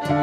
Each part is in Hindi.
रेयान,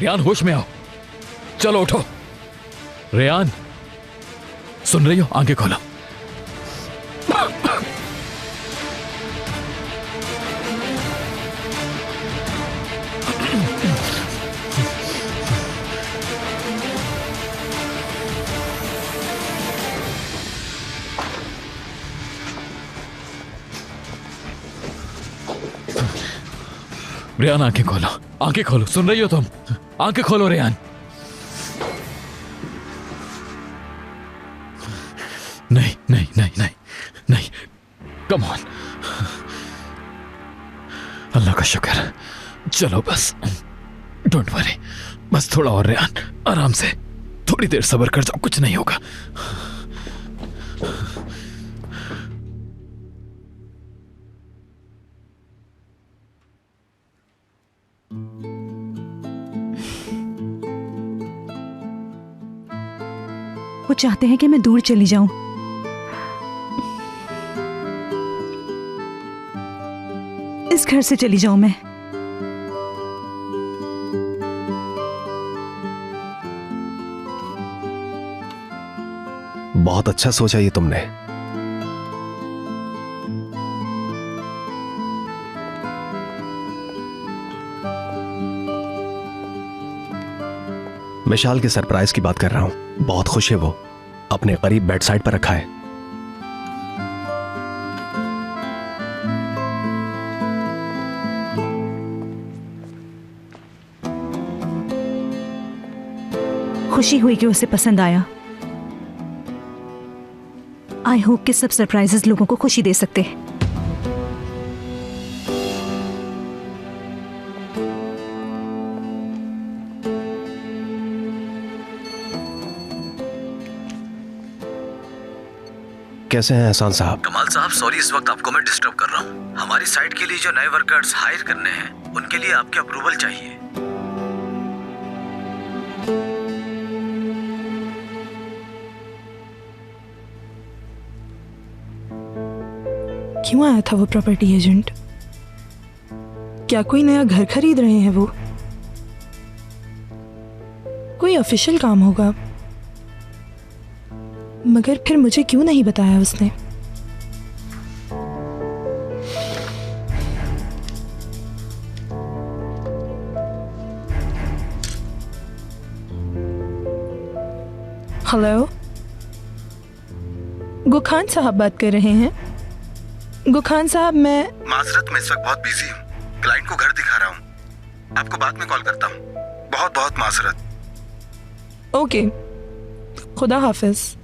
रेयान होश में आओ, चलो उठो। रेयान, सुन रही हो? आंखें खोलो। रेयान, आंखें खोलो, आंखें खोलो। सुन रही हो तुम? आंखें खोलो रेयान। नहीं नहीं नहीं नहीं नहीं, कम ऑन। अल्लाह का शुक्र। चलो बस, डोंट वरी, बस थोड़ा और रेयान, आराम से, थोड़ी देर सब्र कर जाओ, कुछ नहीं होगा। वो चाहते हैं कि मैं दूर चली जाऊं। इस घर से चली जाऊं मैं। बहुत अच्छा सोचा ये तुमने। मिशाल के सरप्राइज की बात कर रहा हूं। बहुत खुश है वो, अपने करीब बेड साइड पर रखा है। खुशी हुई कि उसे पसंद आया। आई होप कि सब सरप्राइजेस लोगों को खुशी दे सकते हैं। कैसे हैं एहसान साहब? कमाल साहब, सॉरी इस वक्त आपको मैं डिस्टर्ब कर रहा हूँ। हमारी साइट के लिए जो नए वर्कर्स हायर करने हैं, उनके लिए आपकी अप्रूवल चाहिए। क्यों आया था वो प्रॉपर्टी एजेंट? क्या कोई नया घर खरीद रहे हैं वो? कोई ऑफिशियल काम होगा, मगर फिर मुझे क्यों नहीं बताया उसने? हेलो, गुखान साहब बात कर रहे हैं? गुखान साहब, मैं माजरत में इस वक्त बहुत बिजी हूँ, क्लाइंट को घर दिखा रहा हूँ। आपको बाद में कॉल करता हूँ। बहुत बहुत माजरत। ओके, खुदा हाफिज।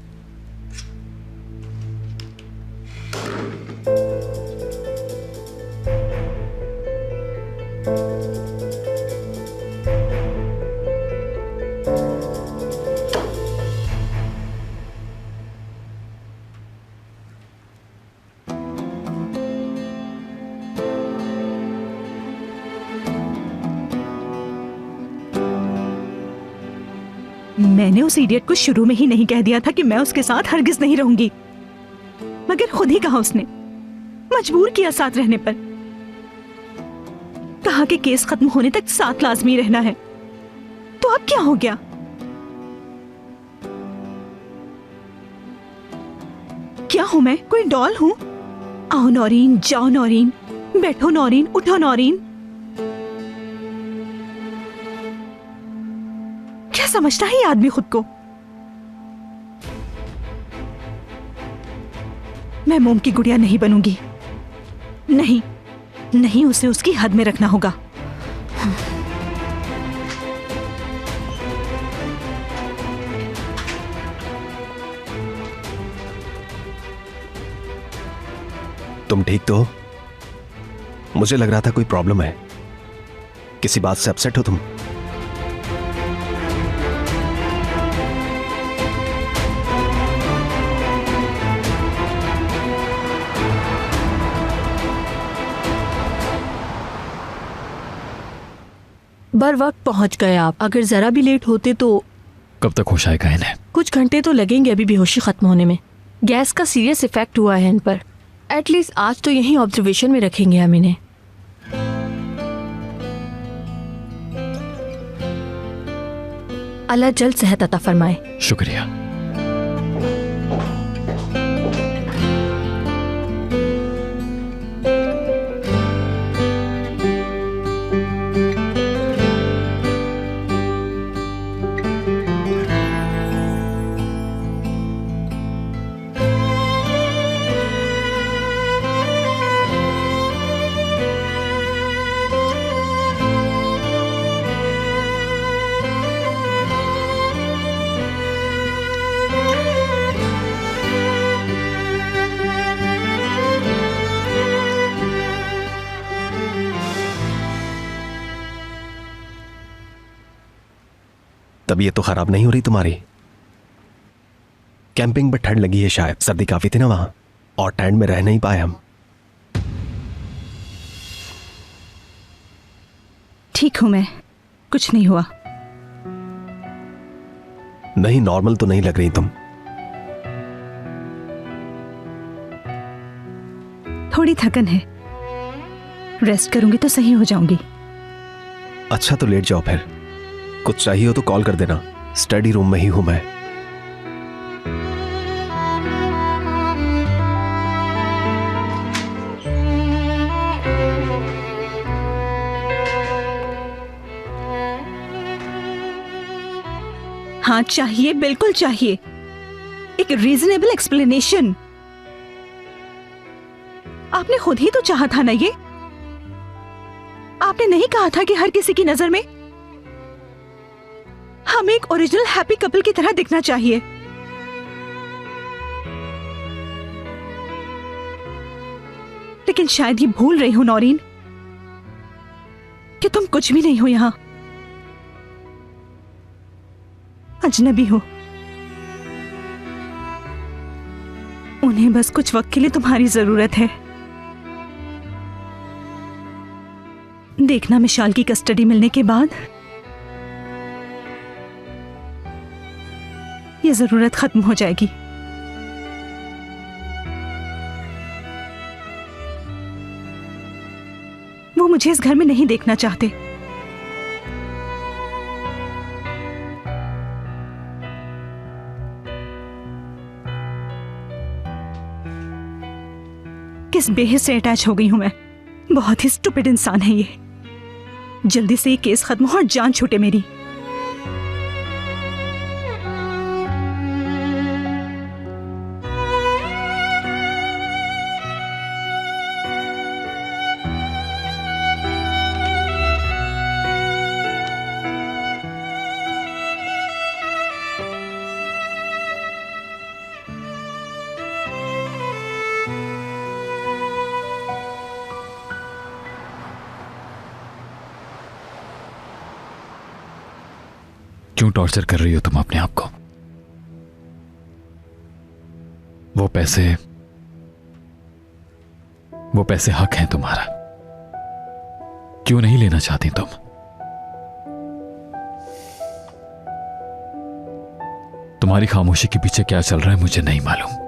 मैंने उस इडियट को शुरू में ही नहीं कह दिया था कि मैं उसके साथ हरगिज नहीं रहूंगी, मगर खुद ही कहा उसने, मजबूर किया साथ रहने पर। कहा कि केस खत्म होने तक साथ लाजमी रहना है। तो अब क्या हो गया? क्या हूं मैं? कोई डॉल हूं? आओ नौरीन, जाओ नौरीन, बैठो नौरीन, उठो नौरीन। क्या समझता है ये आदमी खुद को? मैं मोम की गुड़िया नहीं बनूंगी। नहीं नहीं, उसे उसकी हद में रखना होगा। तुम ठीक तो हो? मुझे लग रहा था कोई प्रॉब्लम है। किसी बात से अपसेट हो तुम? बर वक्त पहुंच गए आप। अगर जरा भी लेट होते तो। कब तक होश आएगा इन्हें? कुछ घंटे तो लगेंगे अभी बेहोशी खत्म होने में। गैस का सीरियस इफेक्ट हुआ है इन पर। एटलीस्ट आज तो यहीं ऑब्जर्वेशन में रखेंगे हम इन्हें। अल्लाह जल्द सेहत अता फरमाए। शुक्रिया। तबीयत तो खराब नहीं हो रही तुम्हारी? कैंपिंग में ठंड लगी है शायद, सर्दी काफी थी ना वहां, और ठंड में रह नहीं पाए हम। ठीक हूं मैं, कुछ नहीं हुआ। नहीं, नॉर्मल तो नहीं लग रही तुम। थोड़ी थकन है, रेस्ट करूंगी तो सही हो जाऊंगी। अच्छा तो लेट जाओ फिर। कुछ चाहिए हो तो कॉल कर देना, स्टडी रूम में ही हूं मैं। हाँ चाहिए, बिल्कुल चाहिए। एक रीजनेबल एक्सप्लेनेशन। आपने खुद ही तो चाहा था ना ये? आपने नहीं कहा था कि हर किसी की नजर में हमें एक ओरिजिनल हैप्पी कपल की तरह दिखना चाहिए? लेकिन शायद ये भूल रही हो नौरीन कि तुम कुछ भी नहीं हो, यहां अजनबी हो। उन्हें बस कुछ वक्त के लिए तुम्हारी जरूरत है। देखना, मिशाल की कस्टडी मिलने के बाद ये जरूरत खत्म हो जाएगी। वो मुझे इस घर में नहीं देखना चाहते। किस बेहिस से अटैच हो गई हूं मैं। बहुत ही स्टूपिड इंसान है ये। जल्दी से ये केस खत्म हो और जान छूटे मेरी। क्यों टॉर्चर कर रही हो तुम अपने आप को? वो पैसे हक हैं तुम्हारा। क्यों नहीं लेना चाहती तुम? तुम्हारी खामोशी के पीछे क्या चल रहा है मुझे नहीं मालूम।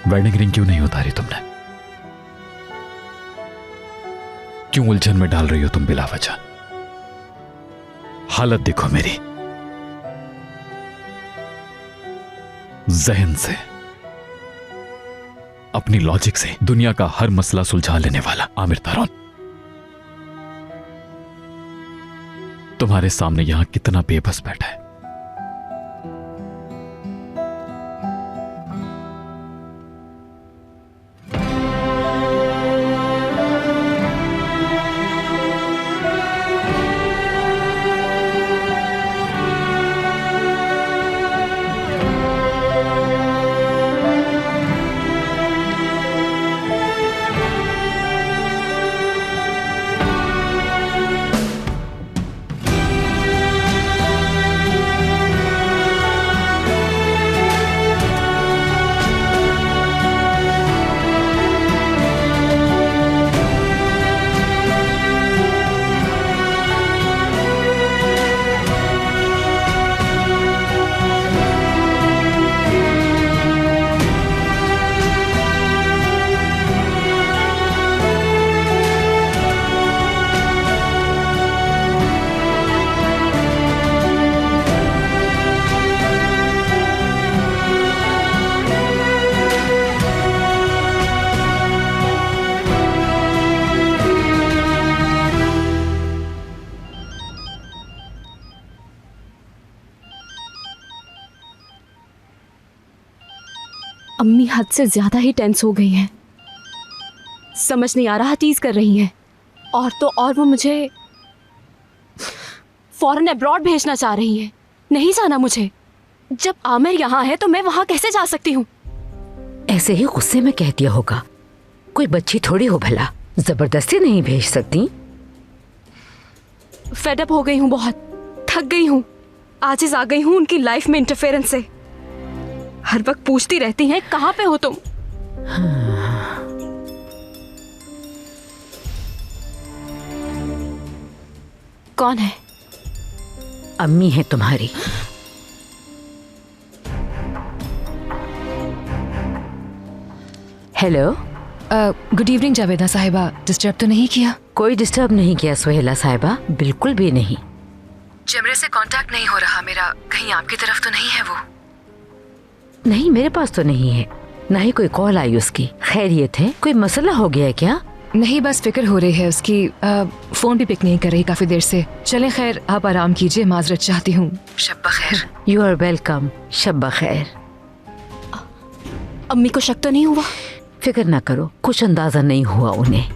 वेडिंग रिंग क्यों नहीं उतारी तुमने? क्यों उलझन में डाल रही हो तुम बिला वजह? हालत देखो मेरी। जहन से, अपनी लॉजिक से दुनिया का हर मसला सुलझा लेने वाला आमिर तारोन तुम्हारे सामने यहां कितना बेबस बैठा है। अम्मी हद से ज्यादा ही टेंस हो गई हैं। समझ नहीं आ रहा टीज कर रही हैं। और तो और वो मुझे फॉरेन अब्रॉड भेजना चाह रही हैं। नहीं जाना मुझे। जब आमिर यहाँ है तो मैं वहाँ कैसे जा सकती हूँ? ऐसे ही गुस्से में कह दिया होगा। कोई बच्ची थोड़ी हो भला, जबरदस्ती नहीं भेज सकती। फेडअप हो गई हूँ, बहुत थक गई हूँ, आजिज आ गई हूँ उनकी लाइफ में इंटरफेरेंस से। हर वक्त पूछती रहती हैं कहाँ पे हो तुम। कौन है? अम्मी है तुम्हारी। हेलो। गुड इवनिंग जावेदा साहिबा, डिस्टर्ब तो नहीं किया? कोई डिस्टर्ब नहीं किया सुहेला साहिबा, बिल्कुल भी नहीं। जमरे से कांटेक्ट नहीं हो रहा मेरा, कहीं आपकी तरफ तो नहीं है वो? नहीं, मेरे पास तो नहीं है, ना ही कोई कॉल आई उसकी। खैरियत है? कोई मसला हो गया है क्या? नहीं, बस फिक्र हो रही है उसकी। फोन भी पिक नहीं कर रही काफी देर से। चलें खैर, आप आराम कीजिए, माजरत चाहती हूँ। शब्बा खैर। You are welcome. शब्बा खैर। अम्मी को शक तो नहीं हुआ? फिक्र ना करो, कुछ अंदाजा नहीं हुआ उन्हें।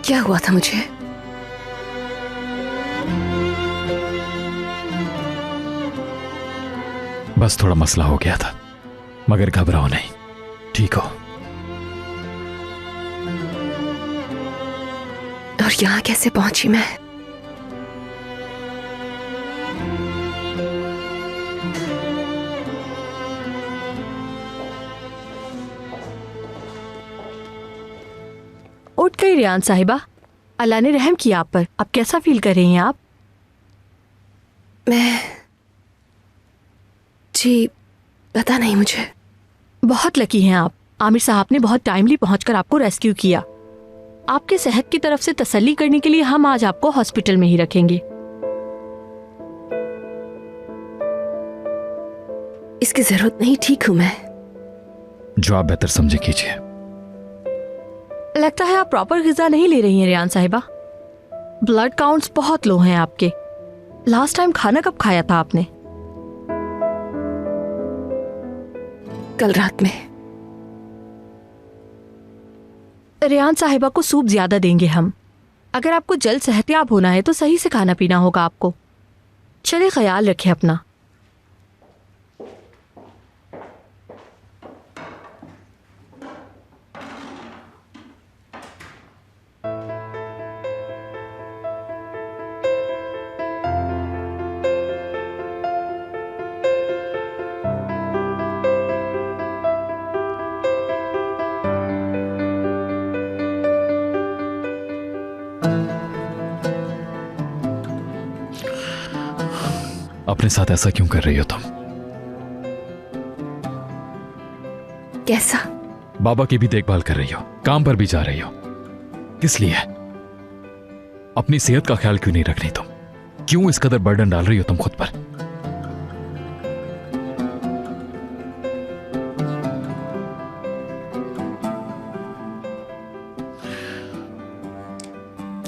क्या हुआ था मुझे? बस थोड़ा मसला हो गया था, मगर घबराओ नहीं, ठीक हो? और यहाँ कैसे पहुंची मैं? बोलिए रियान साहिबा, अल्लाह ने रहम किया आप पर। अब कैसा फील कर रही हैं आप? मैं जी पता नहीं मुझे। बहुत लकी हैं आप। आमिर साहब ने बहुत टाइमली पहुंचकर आपको रेस्क्यू किया। आपके सेहत की तरफ से तसल्ली करने के लिए हम आज आपको हॉस्पिटल में ही रखेंगे। इसकी जरूरत नहीं, ठीक हूं मैं। जो आप बेहतर समझे कीजिए। लगता है आप प्रॉपर ग़िज़ा नहीं ले रही हैं रियान साहिबा। ब्लड काउंट्स बहुत लो हैं आपके। लास्ट टाइम खाना कब खाया था आपने? कल रात में। रियान साहिबा को सूप ज्यादा देंगे हम। अगर आपको जल्द सेहतयाब होना है तो सही से खाना पीना होगा आपको। चलिए, ख्याल रखें अपना। अपने साथ ऐसा क्यों कर रही हो तुम? कैसा? बाबा की भी देखभाल कर रही हो, काम पर भी जा रही हो, किस लिए? अपनी सेहत का ख्याल क्यों नहीं रख रही तुम? क्यों इस कदर बर्डन डाल रही हो तुम खुद पर?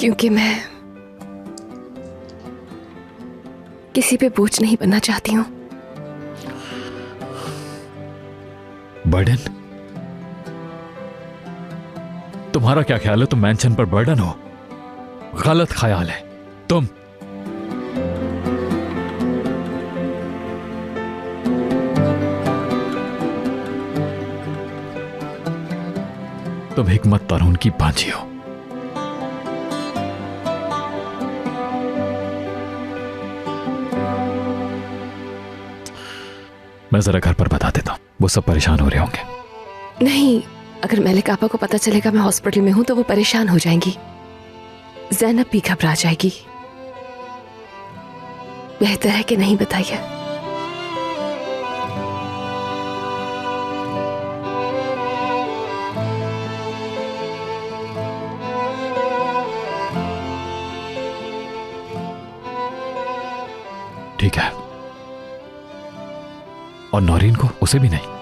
क्योंकि मैं किसी पे बोझ नहीं बनना चाहती हूँ। बर्डन? तुम्हारा क्या ख्याल है तुम मेंशन पर बर्डन हो? गलत ख्याल है। तुम हिकमत तरून की बांझी हो। मैं जरा घर पर बता देता हूं, वो सब परेशान हो रहे होंगे। नहीं, अगर मलिक आपा को पता चलेगा मैं हॉस्पिटल में हूं तो वो परेशान हो जाएंगी। ज़ैनब भी घबरा जाएगी। बेहतर है कि नहीं बताइए। ठीक है। और नौरीन को? उसे भी नहीं?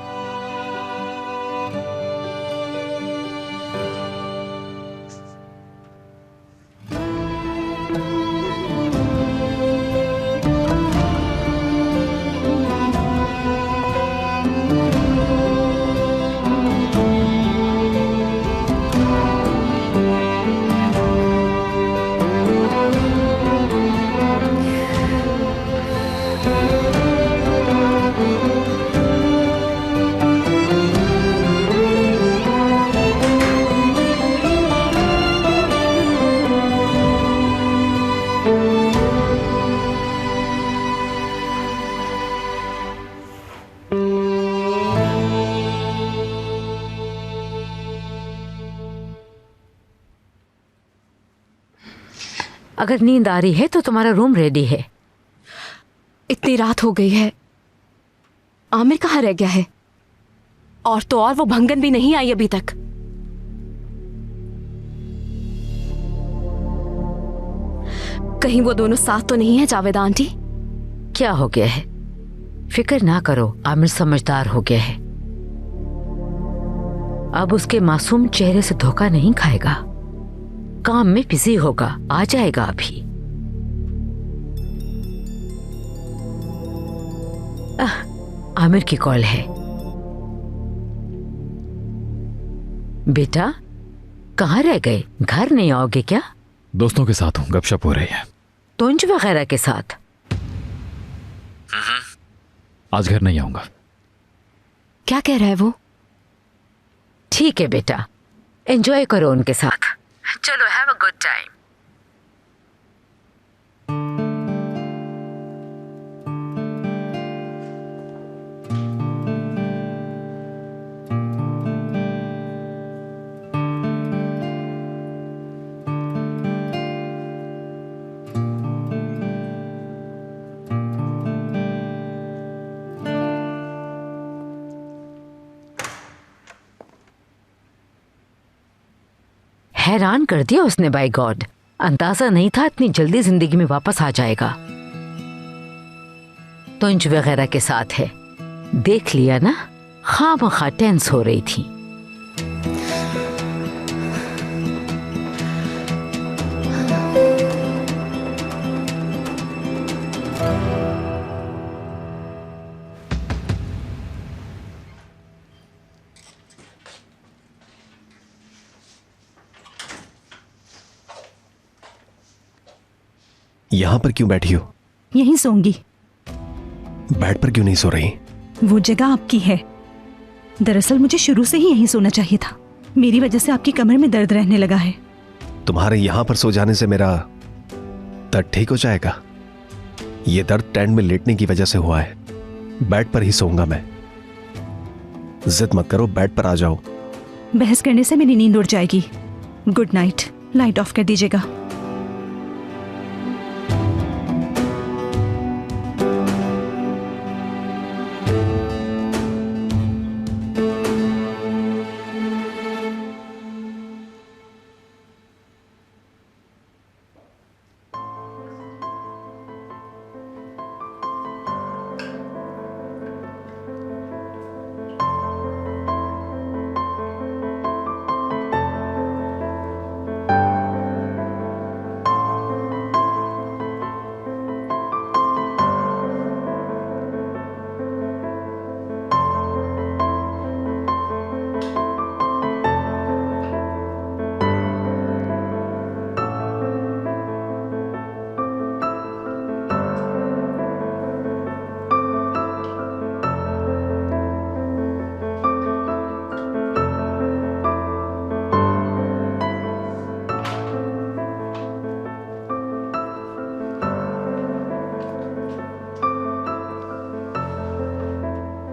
अगर नींद आ रही है तो तुम्हारा रूम रेडी है। इतनी रात हो गई है, आमिर कहाँ रह गया है? और तो और वो भंगन भी नहीं आई अभी तक। कहीं वो दोनों साथ तो नहीं है जावेदा आंटी? क्या हो गया है? फिक्र ना करो, आमिर समझदार हो गया है। अब उसके मासूम चेहरे से धोखा नहीं खाएगा। काम में बिजी होगा, आ जाएगा अभी। आमिर की कॉल है। बेटा, कहाँ रह गए? घर नहीं आओगे क्या? दोस्तों के साथ हूं, गपशप हो रही है। तुंज वगैरह के साथ? आज घर नहीं आऊंगा। क्या कह रहा है वो? ठीक है बेटा, एंजॉय करो उनके साथ। चलो, हैव अ गुड टाइम। हैरान कर दिया उसने, बाय गॉड। अंदाजा नहीं था इतनी जल्दी जिंदगी में वापस आ जाएगा। तुंज वगैरह के साथ है, देख लिया ना, खामखा टेंस हो रही थी। यहां पर क्यों बैठी हो? यहीं सोऊंगी। बेड पर क्यों नहीं सो रही? वो जगह आपकी है। दरअसल मुझे शुरू से ही यहीं सोना चाहिए था। मेरी वजह से आपकी कमर में दर्द रहने लगा है। तुम्हारे यहां पर सो जाने से मेरा दर्द ठीक हो जाएगा? ये दर्द टेंट में लेटने की वजह से हुआ है। बेड पर ही सोऊंगा मैं। जिद मत करो, बेड पर आ जाओ। बहस करने से मेरी नींद उड़ जाएगी। Good night. लाइट ऑफ कर दीजिएगा।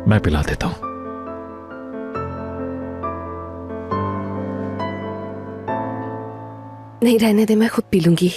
मैं पिला देता हूं। नहीं रहने दे, मैं खुद पी लूंगी।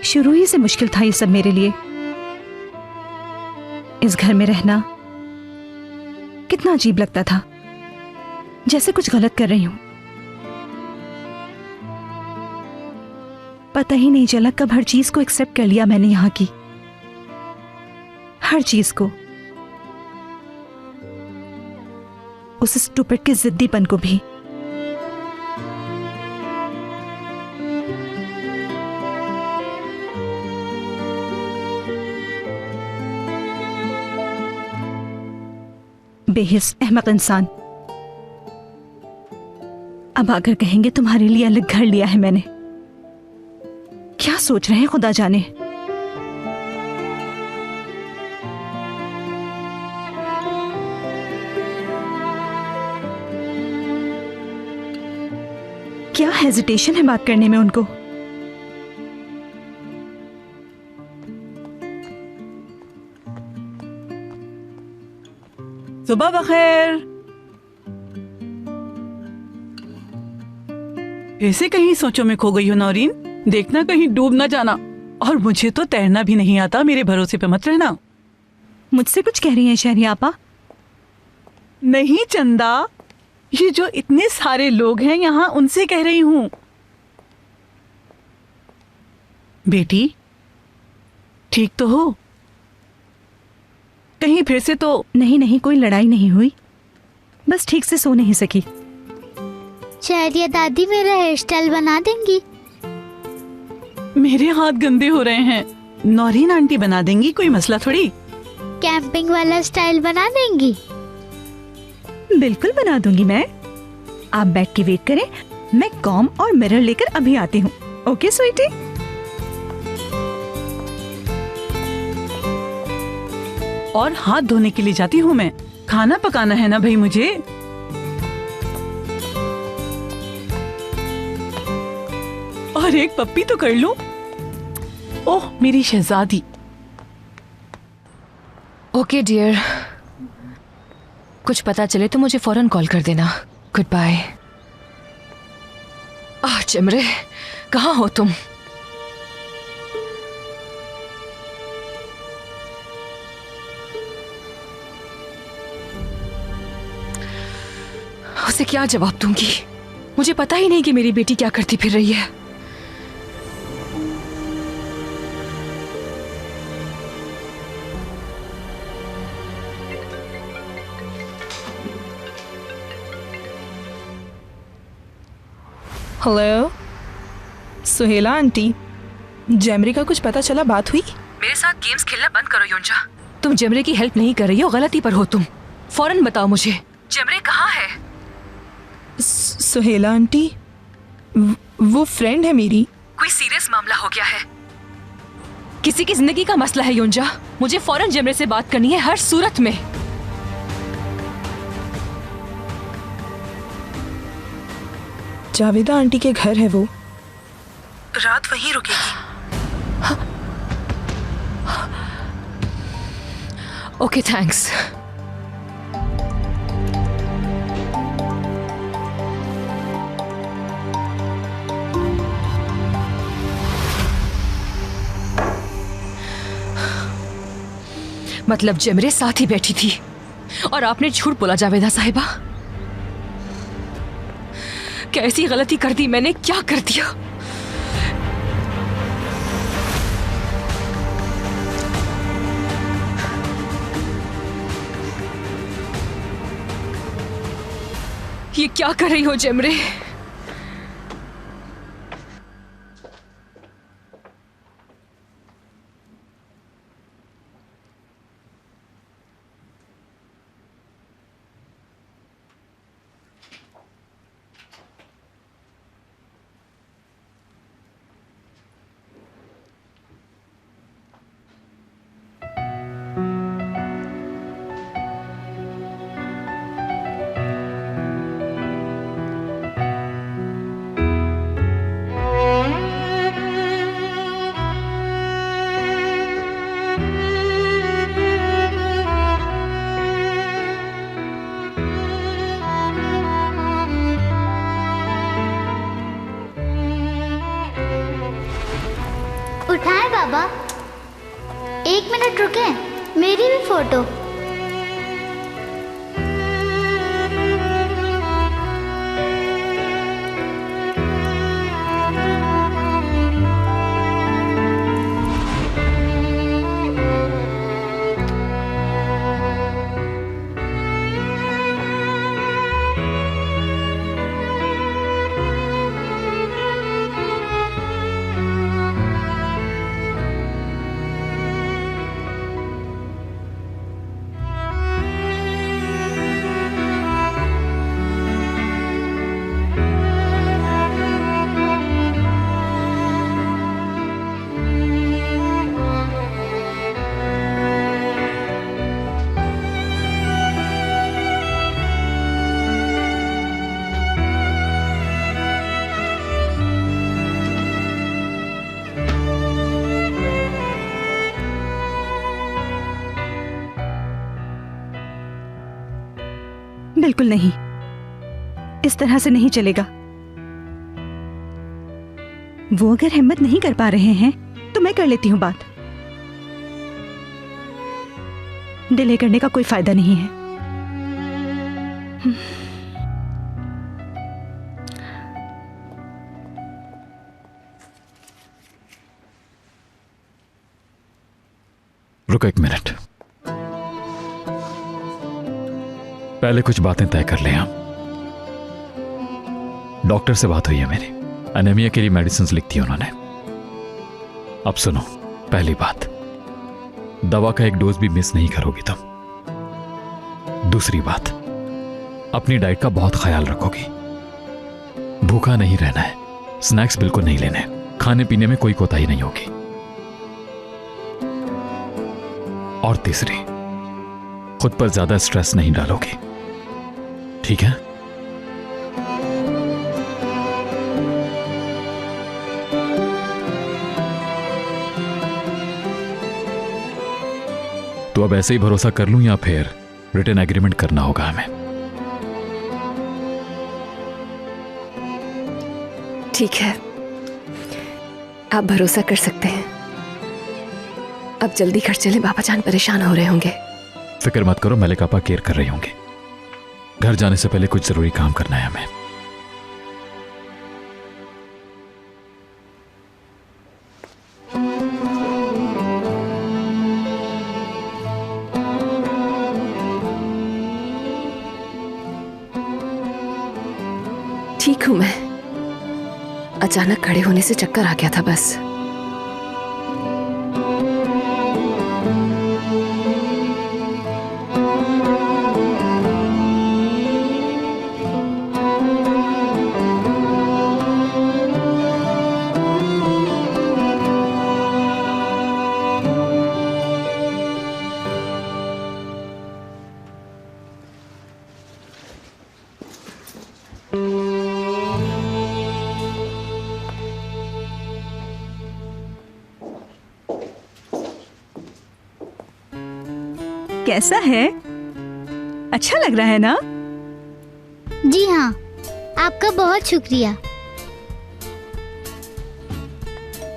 शुरू ही से मुश्किल था ये सब मेरे लिए। इस घर में रहना कितना अजीब लगता था, जैसे कुछ गलत कर रही हूं। पता ही नहीं चला कब हर चीज को एक्सेप्ट कर लिया मैंने यहाँ की, हर चीज को, उस स्टूपिड के जिद्दीपन को भी। बेहिस अहमक इंसान। अब आकर कहेंगे तुम्हारे लिए अलग घर लिया है मैंने। क्या सोच रहे हैं खुदा जाने। क्या हेजिटेशन है बात करने में उनको। सुबह बखैर। ऐसे कहीं सोचों में खो गई हो नौरीन, देखना कहीं डूब ना जाना। और मुझे तो तैरना भी नहीं आता, मेरे भरोसे पे मत रहना। मुझसे कुछ कह रही हैं शहरी आपा? नहीं चंदा, ये जो इतने सारे लोग हैं यहाँ, उनसे कह रही हूँ। बेटी ठीक तो हो? कहीं फिर से तो नहीं, कोई लड़ाई नहीं हुई, बस ठीक से सो नहीं सकी। शहरिया दादी मेरा हेयर स्टाइल बना देंगी? मेरे हाथ गंदे हो रहे हैं। नौरीन आंटी बना देंगी, कोई मसला थोड़ी। कैंपिंग वाला स्टाइल बना देंगी? बिल्कुल बना दूंगी मैं। आप बैठ के वेट करें, मैं कॉम और मिरर लेकर अभी आती हूँ। ओके स्वीटी। और हाथ धोने के लिए जाती हूँ मैं। खाना पकाना है ना भाई मुझे। और एक पप्पी तो कर लूं। ओह मेरी शहजादी। ओके डियर, कुछ पता चले तो मुझे फौरन कॉल कर देना। Good bye. चिमरे, कहाँ हो तुम? उसे क्या जवाब दूंगी? मुझे पता ही नहीं कि मेरी बेटी क्या करती फिर रही है। हेलो सुहेला आंटी, जेमरी का कुछ पता चला? बात हुई? मेरे साथ गेम्स खेलना बंद करो योंजा। तुम जेमरे की हेल्प नहीं कर रही हो, गलती पर हो तुम। फौरन बताओ मुझे, जेमरे कहाँ है? सुहेला आंटी, वो फ्रेंड है मेरी। कोई सीरियस मामला हो गया है? किसी की जिंदगी का मसला है योंजा। मुझे फौरन जेमरे से बात करनी है, हर सूरत में। जावेदा आंटी के घर है वो, रात वहीं रुकेगी। Okay thanks. मतलब जेमरे साथ ही बैठी थी और आपने झूठ बोला जावेदा साहिबा। कैसी गलती कर दी मैंने, क्या कर दिया? ये क्या कर रही हो जेमरे? उठाए बाबा, 1 मिनट रुके, मेरी भी फोटो। बिल्कुल नहीं, इस तरह से नहीं चलेगा। वो अगर हिम्मत नहीं कर पा रहे हैं तो मैं कर लेती हूँ बात। डिले करने का कोई फायदा नहीं है। रुको एक मिनट, पहले कुछ बातें तय कर लें हम। डॉक्टर से बात हुई है मेरी, एनीमिया के लिए मेडिसिन लिखती है उन्होंने। अब सुनो, पहली बात, दवा का एक डोज भी मिस नहीं करोगी तुम। दूसरी बात, अपनी डाइट का बहुत ख्याल रखोगी। भूखा नहीं रहना है, स्नैक्स बिल्कुल नहीं लेने, खाने पीने में कोई कोताही नहीं होगी। और तीसरी, खुद पर ज्यादा स्ट्रेस नहीं डालोगी, ठीक है? तो अब ऐसे ही भरोसा कर लूं या फिर रिटन एग्रीमेंट करना होगा हमें? ठीक है, आप भरोसा कर सकते हैं। अब जल्दी घर चले, बाबा जान परेशान हो रहे होंगे। फिक्र मत करो, मलिक आपा केयर कर रही होंगे। घर जाने से पहले कुछ जरूरी काम करना है हमें। ठीक हूं मैं, अचानक खड़े होने से चक्कर आ गया था बस। कैसा है? अच्छा लग रहा है ना? जी हाँ, आपका बहुत शुक्रिया।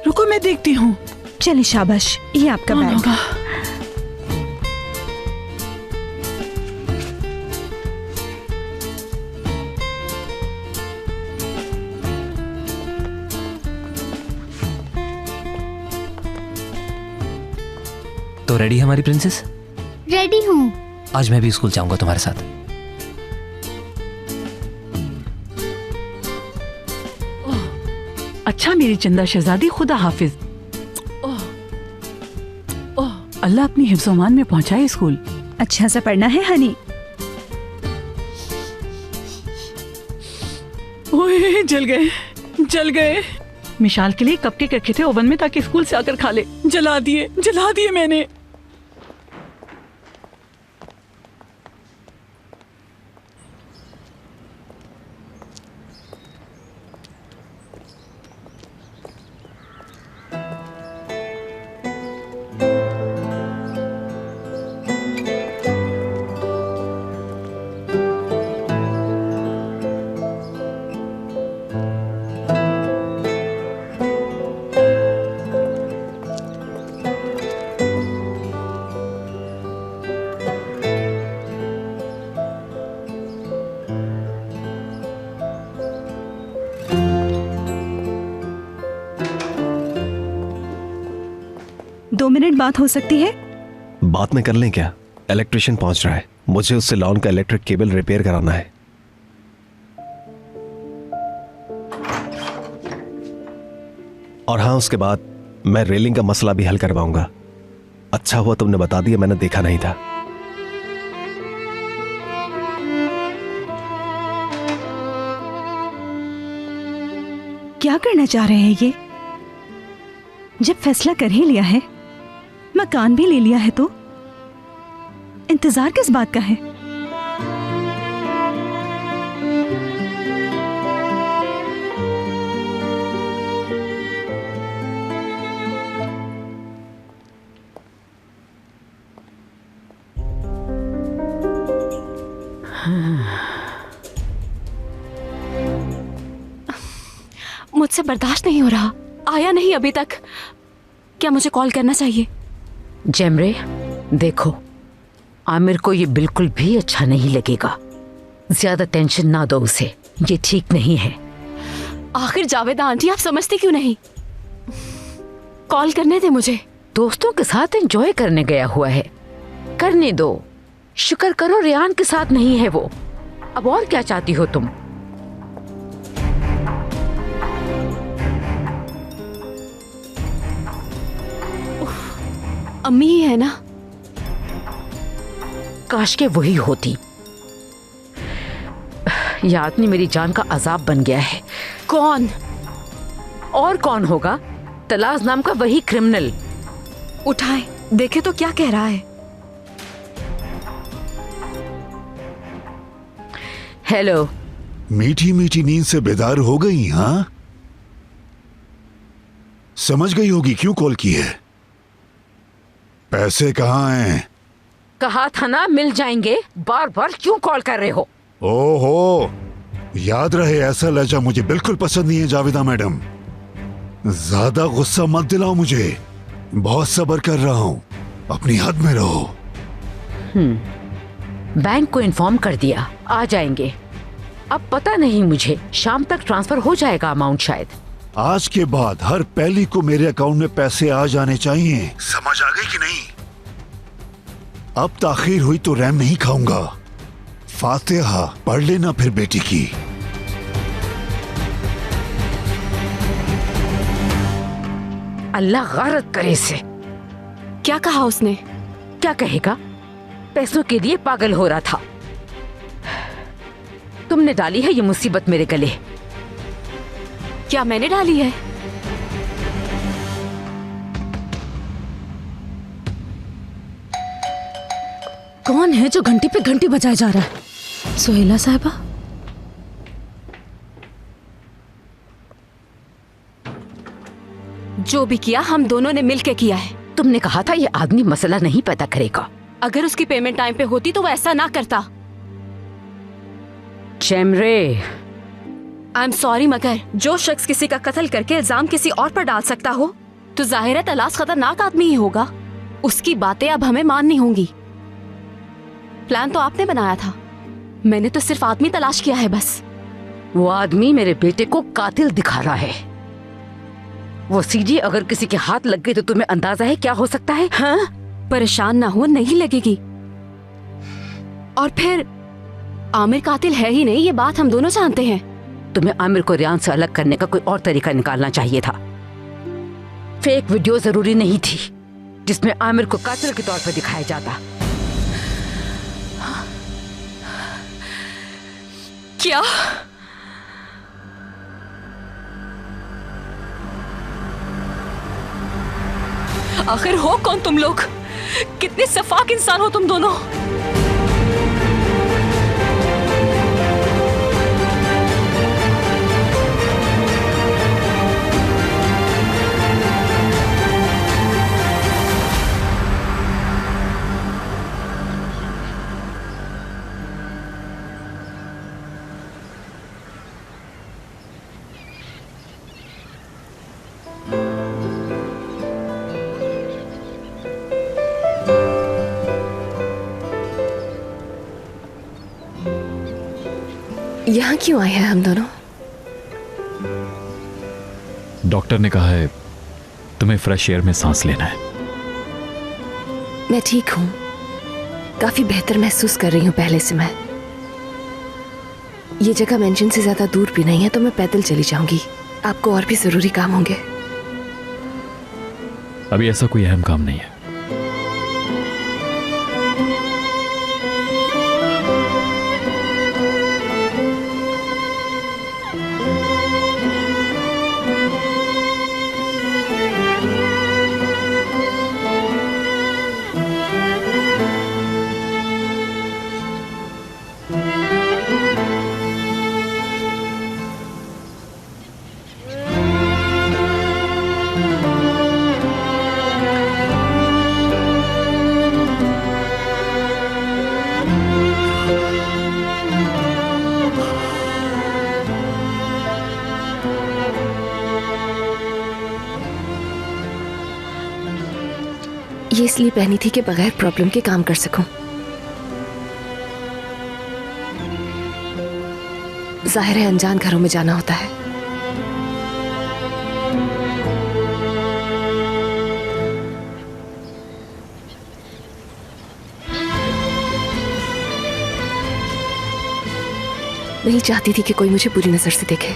रुको मैं देखती हूँ। चलिए शाबाश, ये आपका बैग होगा। तो रेडी है हमारी प्रिंसेस? रेडी हूँ। आज मैं भी स्कूल जाऊंगा तुम्हारे साथ। अच्छा मेरी चंदा शहजादी, खुदा हाफिज। अल्लाह अपनी हिफ्ज़-ओ-मान में पहुंचाए स्कूल। अच्छा सा पढ़ना है हनी। ओए जल गए, जल गए। मिशाल के लिए कपकेक रखे थे ओवन में ताकि स्कूल से आकर खा ले। जला दिए मैंने। दो मिनट बात हो सकती है? बात में कर लें क्या? इलेक्ट्रिशियन पहुंच रहा है, मुझे उससे लॉन का इलेक्ट्रिक केबल रिपेयर कराना है। और हाँ, उसके बाद मैं रेलिंग का मसला भी हल करवाऊंगा। अच्छा हुआ तुमने बता दिया, मैंने देखा नहीं था। क्या करना चाह रहे हैं ये? जब फैसला कर ही लिया है, मकान भी ले लिया है, तो इंतजार किस बात का है? मुझसे बर्दाश्त नहीं हो रहा, आया नहीं अभी तक। क्या मुझे कॉल करना चाहिए? जेमरे, देखो, आमिर को ये बिल्कुल भी अच्छा नहीं लगेगा। ज्यादा टेंशन ना दो उसे, ये ठीक नहीं है। आखिर जावेदा आंटी, आप समझती क्यों नहीं? कॉल करने दे मुझे। दोस्तों के साथ एंजॉय करने गया हुआ है, करने दो। शुक्र करो रेहान के साथ नहीं है वो। अब और क्या चाहती हो तुम? अम्मी ही है ना? काश के वही होती। यह आदमी मेरी जान का अजाब बन गया है। कौन? और कौन होगा? तलाश नाम का वही क्रिमिनल। उठाए, देखे तो क्या कह रहा है। हेलो। मीठी मीठी नींद से बेदार हो गई? हाँ, समझ गई होगी क्यों कॉल की है। पैसे कहाँ हैं? कहा था ना मिल जाएंगे, बार बार क्यों कॉल कर रहे हो? ओहो, याद रहे ऐसा लहजा मुझे बिल्कुल पसंद नहीं है जावेदा मैडम। ज्यादा गुस्सा मत दिलाओ मुझे, बहुत सब्र कर रहा हूँ, अपनी हद में रहो। बैंक को इन्फॉर्म कर दिया, आ जाएंगे। अब पता नहीं मुझे, शाम तक ट्रांसफर हो जाएगा अमाउंट शायद। आज के बाद हर पहली को मेरे अकाउंट में पैसे आ जाने चाहिए, समझ आ गई कि नहीं? अब ताखिर हुई तो रैम नहीं खाऊंगा। फातिहा पढ़ लेना फिर बेटी की। अल्लाह गारत करे इसे। क्या कहा उसने? क्या कहेगा, पैसों के लिए पागल हो रहा था। तुमने डाली है ये मुसीबत मेरे गले। क्या मैंने डाली है? कौन है जो घंटी पे घंटी बजाए जा रहा है? सोहेला साहिबा? जो भी किया हम दोनों ने मिलके किया है। तुमने कहा था ये आदमी मसला नहीं पैदा करेगा। अगर उसकी पेमेंट टाइम पे होती तो वो ऐसा ना करता। जेमरे, आई एम सॉरी, मगर जो शख्स किसी का कत्ल करके इल्जाम किसी और पर डाल सकता हो तो जाहिर है तलाश खतरनाक आदमी ही होगा। उसकी बातें अब हमें माननी होंगी। प्लान तो आपने बनाया था, मैंने तो सिर्फ आदमी तलाश किया है बस। वो आदमी मेरे बेटे को कातिल दिखा रहा है। वो सीडी अगर किसी के हाथ लग गई तो तुम्हें अंदाजा है क्या हो सकता है? हाँ? परेशान ना हो, नहीं लगेगी। और फिर आमिर कातिल है ही नहीं, ये बात हम दोनों जानते हैं। तुम्हें आमिर को रियान से अलग करने का कोई और तरीका निकालना चाहिए था। फेक वीडियो जरूरी नहीं थी जिसमें आमिर को कातिल के तौर पर दिखाया जाता। क्या? आखिर हो कौन तुम लोग? कितने सफाक इंसान हो तुम दोनों। यहाँ क्यों आए हैं हम दोनों? डॉक्टर ने कहा है तुम्हें फ्रेश एयर में सांस लेना है। मैं ठीक हूँ, काफी बेहतर महसूस कर रही हूँ पहले से। मैं ये जगह मेंशन से ज्यादा दूर भी नहीं है तो मैं पैदल चली जाऊंगी। आपको और भी जरूरी काम होंगे। अभी ऐसा कोई अहम काम नहीं है। इसलिए पहनी थी कि बगैर प्रॉब्लम के काम कर सकूं। जाहिर है अनजान घरों में जाना होता है। नहीं चाहती थी कि कोई मुझे बुरी नजर से देखे।